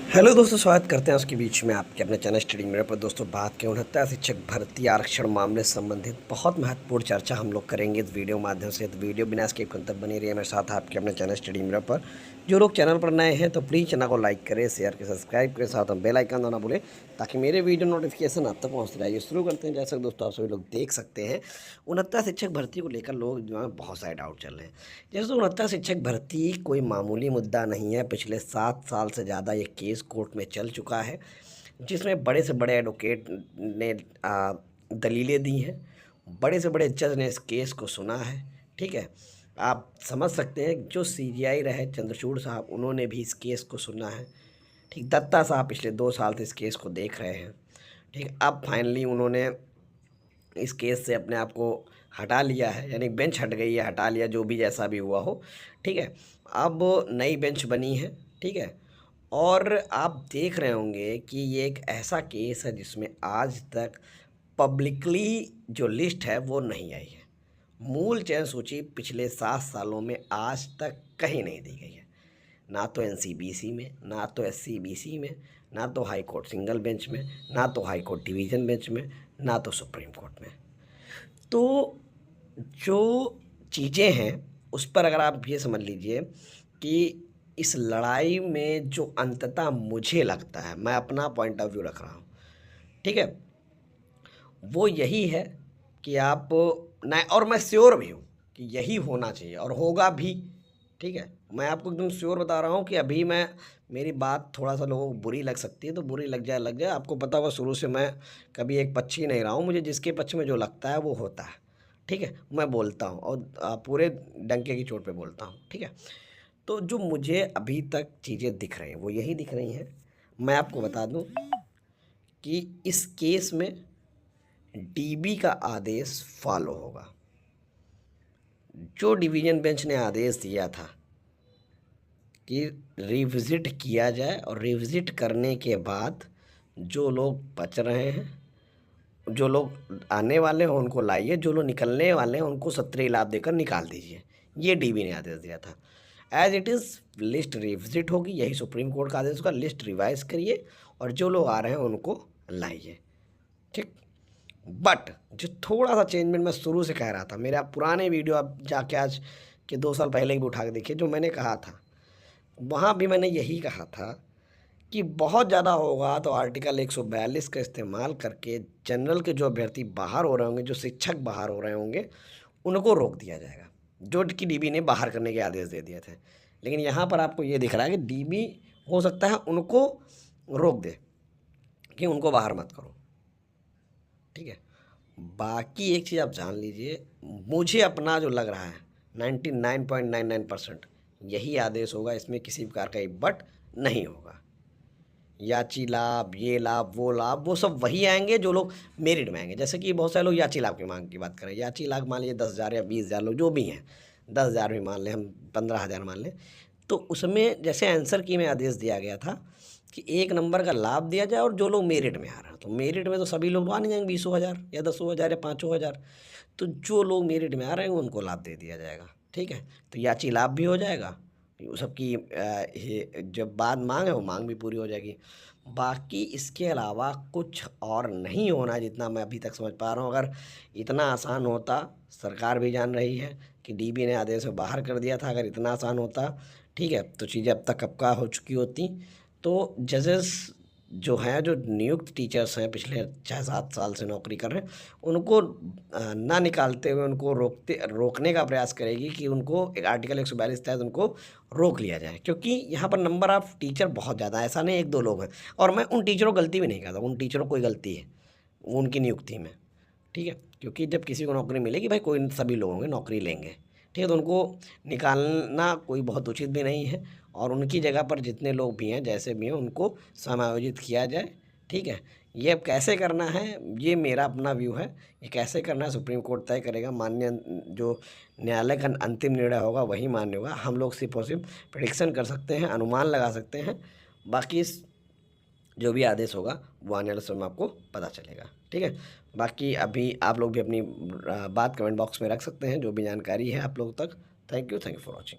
Hello दोस्तों, स्वागत करते हैं उसके बीच में आपके अपने चैनल स्टडी मिरर पर। दोस्तों, बात के 69 शिक्षक भर्ती आरक्षण मामले से संबंधित बहुत महत्वपूर्ण चर्चा हम लोग करेंगे इस वीडियो माध्यम से। तो वीडियो बिना स्किप करते बनी रही है मेरे साथ आपके अपने चैनल स्टडी मिरर पर। जो लोग चैनल पर नए हैं तो प्लीज़ चैनल को लाइक करें, शेयर करें, सब्सक्राइब करें, साथ में बेल आइकन दबाना भूलें ताकि मेरे वीडियो नोटिफिकेशन आप तक पहुँचते रहिए। शुरू करते हैं। जैसे दोस्तों आप सभी लोग देख सकते हैं, 69 शिक्षक भर्ती को लेकर लोग दिमाग में बहुत सारे डाउट चल रहे हैं। जैसे 69 शिक्षक भर्ती कोई मामूली मुद्दा नहीं है। पिछले 7 साल से ज़्यादा ये केस कोर्ट में चल चुका है, जिसमें बड़े से बड़े एडवोकेट ने दलीलें दी हैं, बड़े से बड़े जज ने इस केस को सुना है। ठीक है, आप समझ सकते हैं जो सीजीआई रहे चंद्रचूड़ साहब, उन्होंने भी इस केस को सुना है। ठीक, दत्ता साहब पिछले 2 साल से इस केस को देख रहे हैं। ठीक, अब फाइनली उन्होंने इस केस से अपने आप को हटा लिया है, यानी बेंच हट गई है, हटा लिया, जो भी जैसा भी हुआ हो। ठीक है, अब नई बेंच बनी है। ठीक है, और आप देख रहे होंगे कि ये एक ऐसा केस है जिसमें आज तक पब्लिकली जो लिस्ट है वो नहीं आई है। मूल चयन सूची पिछले 7 सालों में आज तक कहीं नहीं दी गई है, ना तो एनसीबीसी में, ना तो एससीबीसी में, ना तो हाई कोर्ट सिंगल बेंच में, ना तो हाई कोर्ट डिवीज़न बेंच में, ना तो सुप्रीम कोर्ट में। तो जो चीज़ें हैं उस पर अगर आप ये समझ लीजिए कि इस लड़ाई में जो अंततः मुझे लगता है, मैं अपना पॉइंट ऑफ व्यू रख रहा हूँ, ठीक है, वो यही है कि आप न, और मैं श्योर भी हूँ कि यही होना चाहिए और होगा भी। ठीक है, मैं आपको एकदम श्योर बता रहा हूँ कि अभी मैं, मेरी बात थोड़ा सा लोगों को बुरी लग सकती है तो बुरी लग जाए लग जाए। आपको पता होगा शुरू से मैं कभी एक पक्षी नहीं रहा हूँ, मुझे जिसके पक्ष में जो लगता है वो होता है। ठीक है, मैं बोलता हूँ और पूरे डंके की चोट पे बोलता हूँ। ठीक है, तो जो मुझे अभी तक चीज़ें दिख रही हैं वो यही दिख रही हैं। मैं आपको बता दूँ कि इस केस में डीबी का आदेश फॉलो होगा। जो डिवीज़न बेंच ने आदेश दिया था कि रिविज़िट किया जाए और रिविज़िट करने के बाद जो लोग बच रहे हैं, जो लोग आने वाले हैं उनको लाइए, जो लोग निकलने वाले हैं उनको सत्रीय लाभ देकर निकाल दीजिए, ये डीबी ने आदेश दिया था। As it is list revisit होगी, यही सुप्रीम कोर्ट का आदेश होगा। लिस्ट रिवाइज करिए और जो लोग आ रहे हैं उनको लाइए। ठीक, बट जो थोड़ा सा चेंजमेंट मैं शुरू से कह रहा था, मेरा पुराने वीडियो आप जाके आज के 2 साल पहले ही भी उठा के देखिए, जो मैंने कहा था वहाँ भी मैंने यही कहा था कि बहुत ज़्यादा होगा तो आर्टिकल 142 का इस्तेमाल करके जनरल के जो अभ्यर्थी बाहर हो रहे होंगे, जो शिक्षक बाहर हो रहे होंगे, उनको रोक दिया जाएगा, जो कि डीबी ने बाहर करने के आदेश दे दिए थे। लेकिन यहाँ पर आपको ये दिख रहा है कि डीबी हो सकता है उनको रोक दे कि उनको बाहर मत करो। ठीक है, बाकी एक चीज़ आप जान लीजिए, मुझे अपना जो लग रहा है 99.99% यही आदेश होगा, इसमें किसी प्रकार का बट नहीं होगा। याची लाभ, ये लाभ, वो सब वही आएंगे जो लोग मेरिट में आएंगे। जैसे कि बहुत सारे लोग याची लाभ की मांग की बात करें, याची लाभ मान लीजिए 10,000 या 20,000 लोग जो भी हैं, 10,000 भी मान लें, हम 15,000 मान लें, तो उसमें जैसे आंसर की में आदेश दिया गया था कि 1 नंबर का लाभ दिया जाए और जो लोग मेरिट में आ रहे हैं, तो मेरिट में तो सभी लोग आ नहीं जाएंगे 20,000 या 10,000 या 5,000, तो जो लोग मेरिट में आ रहे हैं उनको लाभ दे दिया जाएगा। ठीक है, तो याची लाभ भी हो जाएगा, सबकी जब बाद मांग है वो मांग भी पूरी हो जाएगी। बाकी इसके अलावा कुछ और नहीं होना, जितना मैं अभी तक समझ पा रहा हूँ। अगर इतना आसान होता, सरकार भी जान रही है कि डीबी ने आदेश से बाहर कर दिया था, अगर इतना आसान होता, ठीक है, तो चीज़ें अब तक कब का हो चुकी होती। तो जजेस जो हैं, जो नियुक्त टीचर्स हैं, पिछले 6-7 साल से नौकरी कर रहे हैं, उनको ना निकालते हुए उनको रोकने का प्रयास करेगी कि उनको एक आर्टिकल 142 तहत उनको रोक लिया जाए, क्योंकि यहाँ पर नंबर ऑफ़ टीचर बहुत ज़्यादा है, ऐसा नहीं 1-2 लोग हैं। और मैं उन टीचरों को गलती भी नहीं कहता, उन टीचरों को कोई गलती है उनकी नियुक्ति में। ठीक है, क्योंकि जब किसी को नौकरी मिलेगी, भाई कोई सभी लोग होंगे नौकरी लेंगे, ठीक है, तो उनको निकालना कोई बहुत उचित भी नहीं है और उनकी जगह पर जितने लोग भी हैं, जैसे भी हैं, उनको समायोजित किया जाए। ठीक है, ये अब कैसे करना है, ये मेरा अपना व्यू है, ये कैसे करना है सुप्रीम कोर्ट तय करेगा। माननीय जो न्यायालय का अंतिम निर्णय होगा वही मान्य होगा। हम लोग सिर्फ और सिर्फ प्रेडिक्शन कर सकते हैं, अनुमान लगा सकते हैं। बाकी जो भी आदेश होगा वो आने वाले समय में आपको पता चलेगा। ठीक है, बाकी अभी आप लोग भी अपनी बात कमेंट बॉक्स में रख सकते हैं, जो भी जानकारी है आप लोगों तक। Thank you for watching.